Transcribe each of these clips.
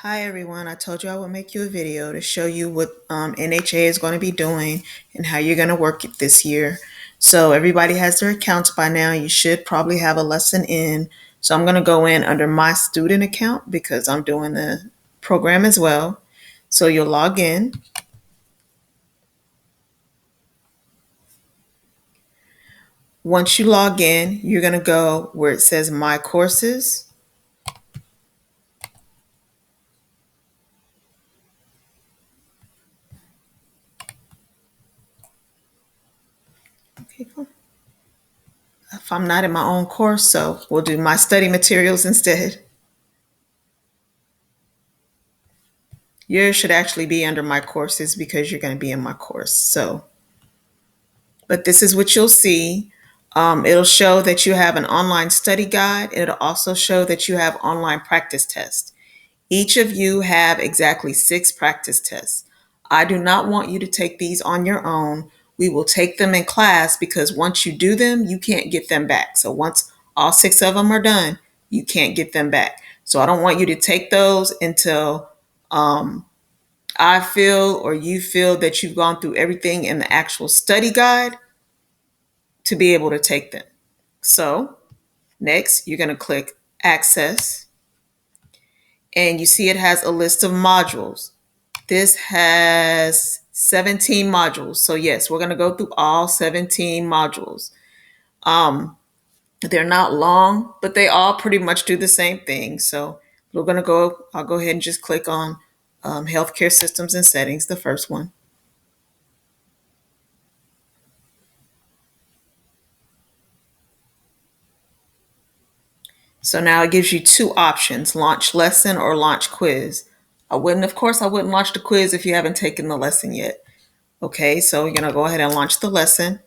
Hi everyone, I told you I would make you a video to show you what NHA is going to be doing and how you're going to work it this year. So everybody has their accounts by now. You should probably have a lesson in. So I'm going to go in under my student account because I'm doing the program as well. So you'll log in. Once you log in, you're going to go where it says My Courses. Okay, cool. If I'm not in my own course, so we'll do My Study Materials instead. Yours should actually be under My Courses because you're going to be in my course. But this is what you'll see. It'll show that you have an online study guide. It'll also show that you have online practice tests. Each of you have exactly 6 practice tests. I do not want you to take these on your own. We will take them in class because once you do them, you can't get them back. So once all 6 of them are done, you can't get them back. So I don't want you to take those until I feel or you feel that you've gone through everything in the actual study guide to be able to take them. So next, you're going to click Access, and you see it has a list of modules. This has 17 modules. So yes, we're going to go through all 17 modules. They're not long, but they all pretty much do the same thing. So I'll go ahead and just click on Healthcare Systems and Settings, the first one. So now it gives you 2 options, launch lesson or launch quiz. Of course, I wouldn't launch the quiz if you haven't taken the lesson yet. Okay, so you're gonna go ahead and launch the lesson.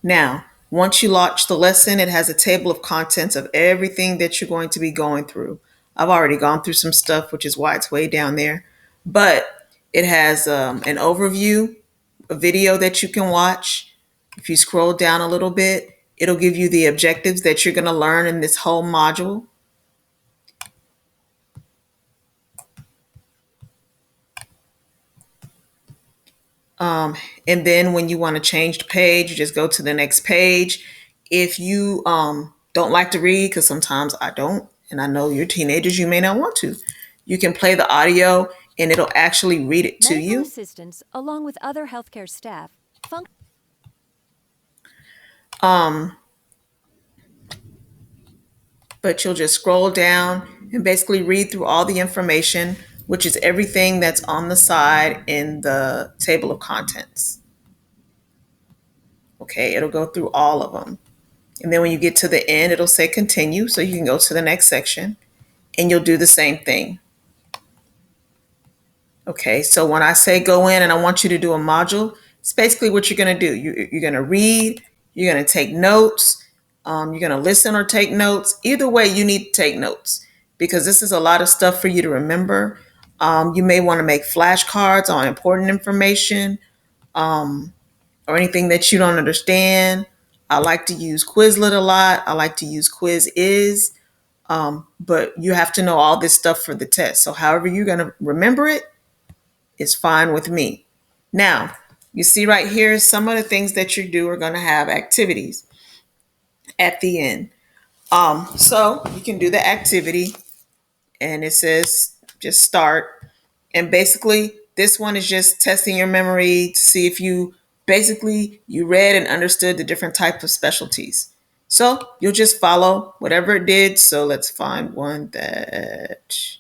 Now, once you launch the lesson, it has a table of contents of everything that you're going to be going through. I've already gone through some stuff, which is why it's way down there. But it has an overview, a video that you can watch. If you scroll down a little bit, it'll give you the objectives that you're going to learn in this whole module. And then when you want to change the page, you just go to the next page. If you don't like to read, because sometimes I don't, and I know you're teenagers, you may not want to, you can play the audio and it'll actually read it to Medical you. assistants, along with other healthcare staff, But you'll just scroll down and basically read through all the information, which is everything that's on the side in the table of contents. Okay, it'll go through all of them. And then when you get to the end, it'll say continue. So you can go to the next section and you'll do the same thing. Okay, so when I say go in and I want you to do a module, it's basically what you're going to do. You're going to read, you're going to take notes, you're going to listen or take notes. Either way, you need to take notes because this is a lot of stuff for you to remember. You may want to make flashcards on important information or anything that you don't understand. I like to use Quizlet a lot. I like to use Quiz but you have to know all this stuff for the test. So however you're going to remember it is fine with me. Now, you see right here, some of the things that you do are going to have activities at the end. So you can do the activity and it says just start. And basically, this one is just testing your memory to see if you read and understood the different types of specialties. So you'll just follow whatever it did. So let's find one that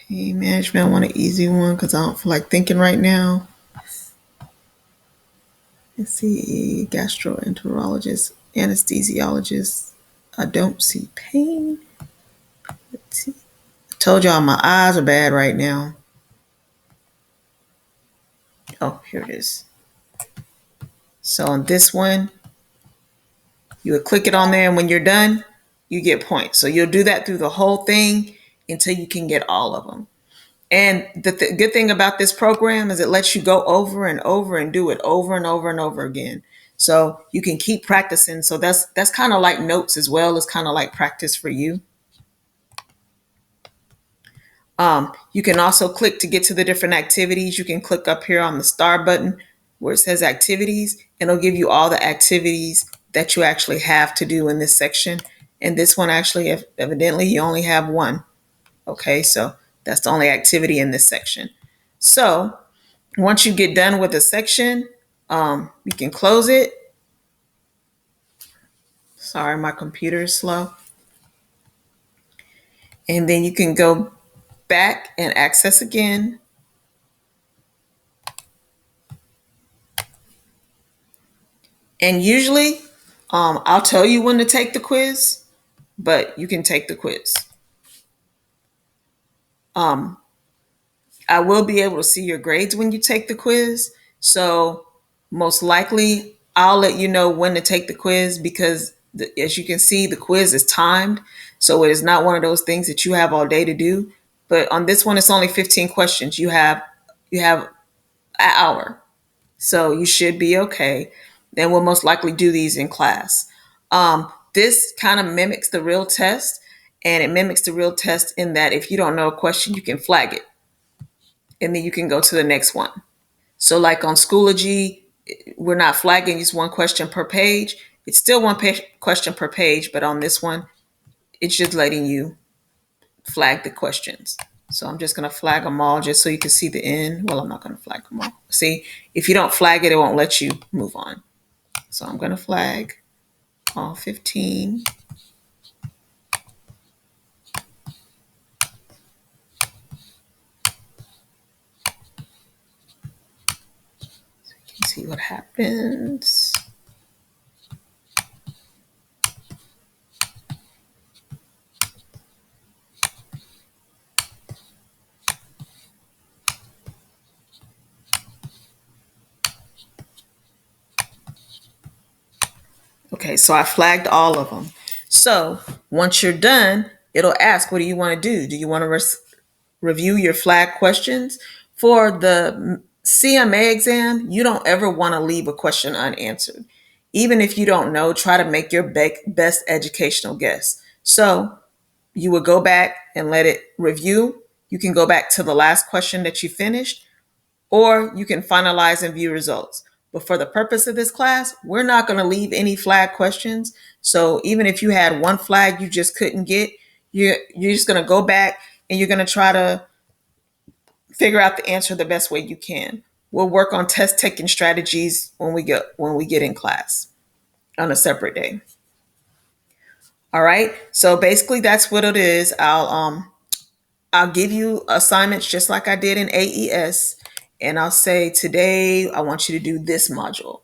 pain management. I want an easy one because I don't feel like thinking right now. Let's see, gastroenterologist, anesthesiologist. I don't see pain. Let's see. I told y'all my eyes are bad right now. Oh, here it is. So on this one, you would click it on there, and when you're done, you get points. So you'll do that through the whole thing until you can get all of them. And the good thing about this program is it lets you go over and over and do it over and over and over again. So you can keep practicing. So that's kind of like notes as well. It's kind of like practice for you. You can also click to get to the different activities. You can click up here on the star button where it says activities, and it'll give you all the activities that you actually have to do in this section. And this one actually, evidently, you only have one. Okay, so that's the only activity in this section. So once you get done with the section, you can close it. Sorry, my computer is slow. And then you can go back and access again. And usually, I'll tell you when to take the quiz, but you can take the quiz. I will be able to see your grades when you take the quiz. So most likely, I'll let you know when to take the quiz because, as you can see, the quiz is timed. So it is not one of those things that you have all day to do. But on this one, it's only 15 questions. You have an hour. So you should be okay. Then we'll most likely do these in class. This kind of mimics the real test, and it mimics the real test in that if you don't know a question, you can flag it, and then you can go to the next one. So, like on Schoology, we're not flagging just one question per page. It's still one question per page, but on this one, it's just letting you flag the questions. So I'm just going to flag them all just so you can see the end. Well, I'm not going to flag them all. See, if you don't flag it, it won't let you move on. So I'm going to flag all 15. So you can see what happens. Okay, so I flagged all of them. So once you're done, it'll ask, what do you want to do? Do you want to review your flag questions? For the CMA exam, you don't ever want to leave a question unanswered. Even if you don't know, try to make your best educational guess. So you would go back and let it review. You can go back to the last question that you finished, or you can finalize and view results. But for the purpose of this class, we're not going to leave any flag questions. So even if you had one flag you just couldn't get, you're just going to go back and you're going to try to figure out the answer the best way you can. We'll work on test taking strategies when we get in class on a separate day. All right. So basically that's what it is. I'll give you assignments just like I did in AES, and I'll say today I want you to do this module.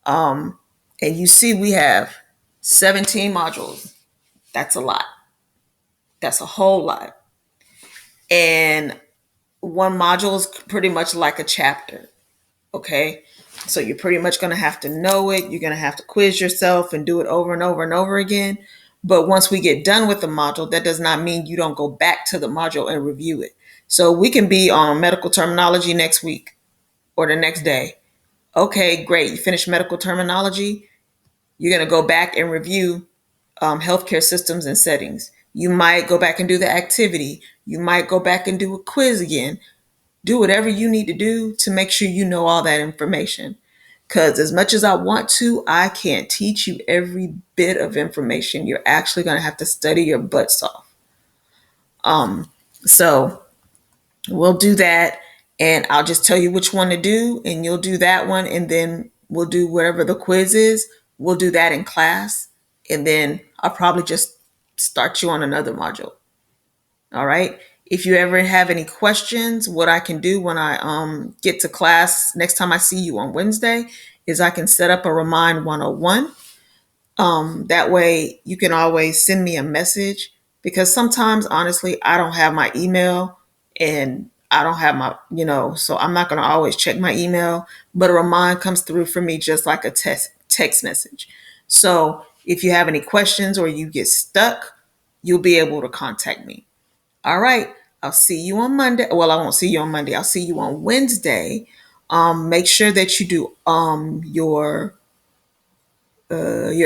And you see we have 17 modules. That's a lot. That's a whole lot. And one module is pretty much like a chapter. Okay. So you're pretty much going to have to know it. You're going to have to quiz yourself and do it over and over and over again. But once we get done with the module, that does not mean you don't go back to the module and review it. So we can be on medical terminology next week or the next day. Okay, great. You finished medical terminology. You're going to go back and review healthcare systems and settings. You might go back and do the activity. You might go back and do a quiz again. Do whatever you need to do to make sure you know all that information. Because as much as I want to, I can't teach you every bit of information. You're actually going to have to study your butts off. So we'll do that, and I'll just tell you which one to do, and you'll do that one, and then we'll do whatever the quiz is. We'll do that in class, and then I'll probably just start you on another module. All right. If you ever have any questions, what I can do when I get to class next time I see you on Wednesday is I can set up a Remind 101. That way you can always send me a message, because sometimes, honestly, I don't have my email and I don't have so I'm not going to always check my email, but a remind comes through for me just like a text message. So if you have any questions or you get stuck, you'll be able to contact me. All right. I'll see you on Monday. Well, I won't see you on Monday. I'll see you on Wednesday. Make sure that you do your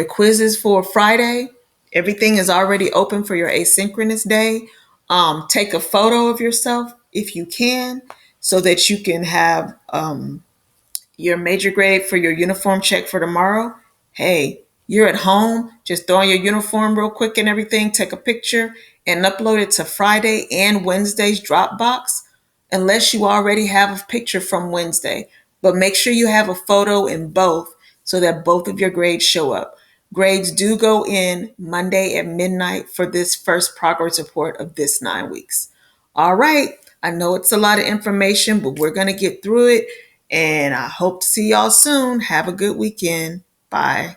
quizzes for Friday. Everything is already open for your asynchronous day. Take a photo of yourself if you can, so that you can have your major grade for your uniform check for tomorrow. Hey, you're at home, just throw on your uniform real quick and everything, take a picture and upload it to Friday and Wednesday's Dropbox, unless you already have a picture from Wednesday. But make sure you have a photo in both so that both of your grades show up. Grades do go in Monday at midnight for this first progress report of this 9 weeks. All right. I know it's a lot of information, but we're going to get through it. And I hope to see y'all soon. Have a good weekend. Bye.